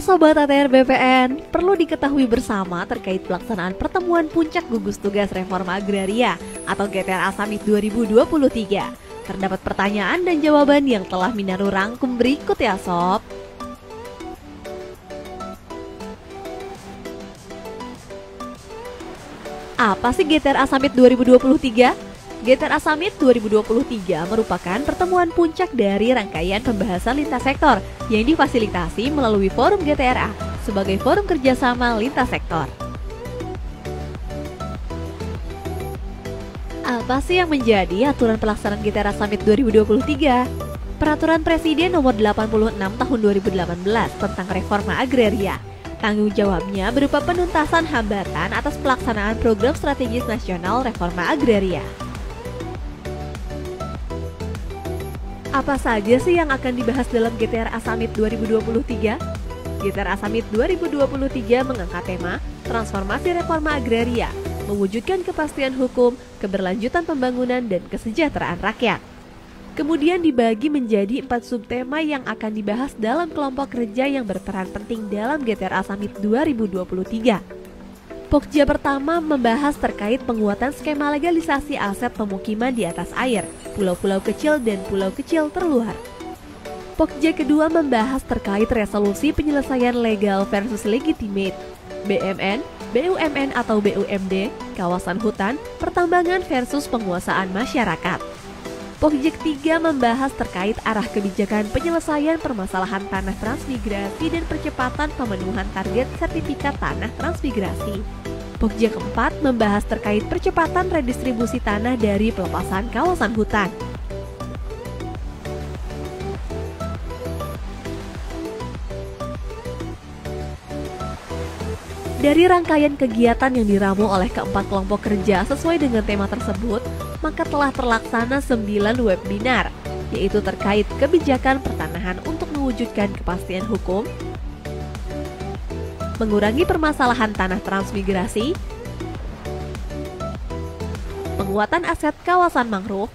Halo Sobat ATR BPN, perlu diketahui bersama terkait pelaksanaan pertemuan puncak gugus tugas reforma agraria atau GTRA Summit 2023. Terdapat pertanyaan dan jawaban yang telah Minaru rangkum berikut ya Sob. Apa sih GTRA Summit 2023? GTRA Summit 2023 merupakan pertemuan puncak dari rangkaian pembahasan lintas sektor yang difasilitasi melalui Forum GTRA sebagai forum kerjasama lintas sektor. Apa sih yang menjadi aturan pelaksanaan GTRA Summit 2023? Peraturan Presiden Nomor 86 Tahun 2018 tentang reforma agraria. Tanggung jawabnya berupa penuntasan hambatan atas pelaksanaan program strategis nasional reforma agraria. Apa saja sih yang akan dibahas dalam GTRA Summit 2023? GTRA Summit 2023 mengangkat tema Transformasi Reforma Agraria, mewujudkan kepastian hukum, keberlanjutan pembangunan, dan kesejahteraan rakyat. Kemudian dibagi menjadi 4 subtema yang akan dibahas dalam kelompok kerja yang berperan penting dalam GTRA Summit 2023. Pokja pertama membahas terkait penguatan skema legalisasi aset pemukiman di atas air, pulau-pulau kecil dan pulau kecil terluar. Pokja kedua membahas terkait resolusi penyelesaian legal versus legitimate, BMN, BUMN atau BUMD, kawasan hutan, pertambangan versus penguasaan masyarakat. Pokja ketiga membahas terkait arah kebijakan penyelesaian permasalahan tanah transmigrasi dan percepatan pemenuhan target sertifikat tanah transmigrasi. Pokja keempat membahas terkait percepatan redistribusi tanah dari pelepasan kawasan hutan. Dari rangkaian kegiatan yang diramu oleh keempat kelompok kerja sesuai dengan tema tersebut, maka telah terlaksana 9 webinar, yaitu terkait kebijakan pertanahan untuk mewujudkan kepastian hukum, mengurangi permasalahan tanah transmigrasi, penguatan aset kawasan mangrove,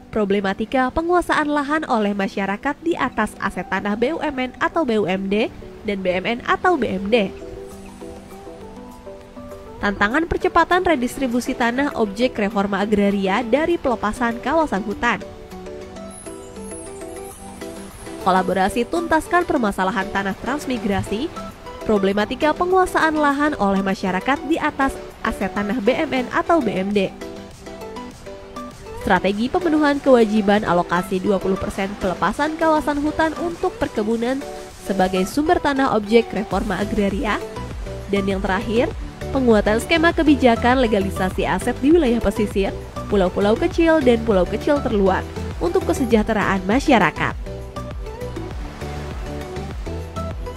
problematika penguasaan lahan oleh masyarakat di atas aset tanah BUMN atau BUMD, dan BMN atau BMD. Tantangan percepatan redistribusi tanah objek reforma agraria dari pelepasan kawasan hutan. Kolaborasi tuntaskan permasalahan tanah transmigrasi, problematika penguasaan lahan oleh masyarakat di atas aset tanah BMN atau BMD. Strategi pemenuhan kewajiban alokasi 20% pelepasan kawasan hutan untuk perkebunan sebagai sumber tanah objek reforma agraria. Dan yang terakhir, penguatan skema kebijakan legalisasi aset di wilayah pesisir, pulau-pulau kecil dan pulau kecil terluar untuk kesejahteraan masyarakat.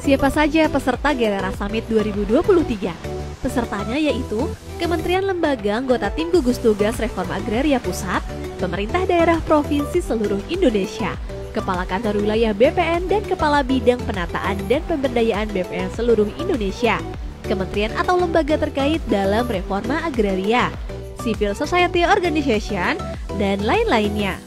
Siapa saja peserta GTRA Summit 2023? Pesertanya yaitu Kementerian Lembaga anggota Tim Gugus Tugas Reforma Agraria Pusat, pemerintah daerah provinsi seluruh Indonesia, Kepala Kantor Wilayah BPN dan Kepala Bidang Penataan dan Pemberdayaan BPN seluruh Indonesia, kementerian atau lembaga terkait dalam reforma agraria, civil society organization, dan lain-lainnya.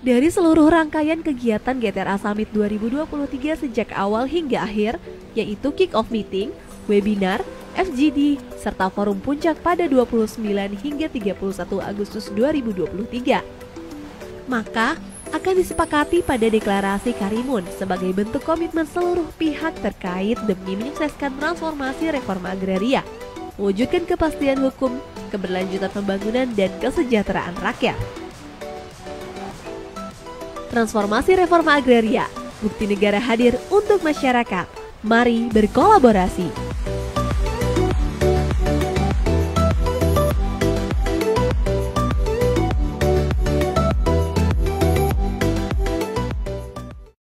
Dari seluruh rangkaian kegiatan GTRA Summit 2023 sejak awal hingga akhir, yaitu kick-off meeting, webinar, FGD, serta forum puncak pada 29 hingga 31 Agustus 2023. Maka, akan disepakati pada deklarasi Karimun sebagai bentuk komitmen seluruh pihak terkait demi menyukseskan transformasi reforma agraria, mewujudkan kepastian hukum, keberlanjutan pembangunan, dan kesejahteraan rakyat. Transformasi reforma agraria, bukti negara hadir untuk masyarakat. Mari berkolaborasi.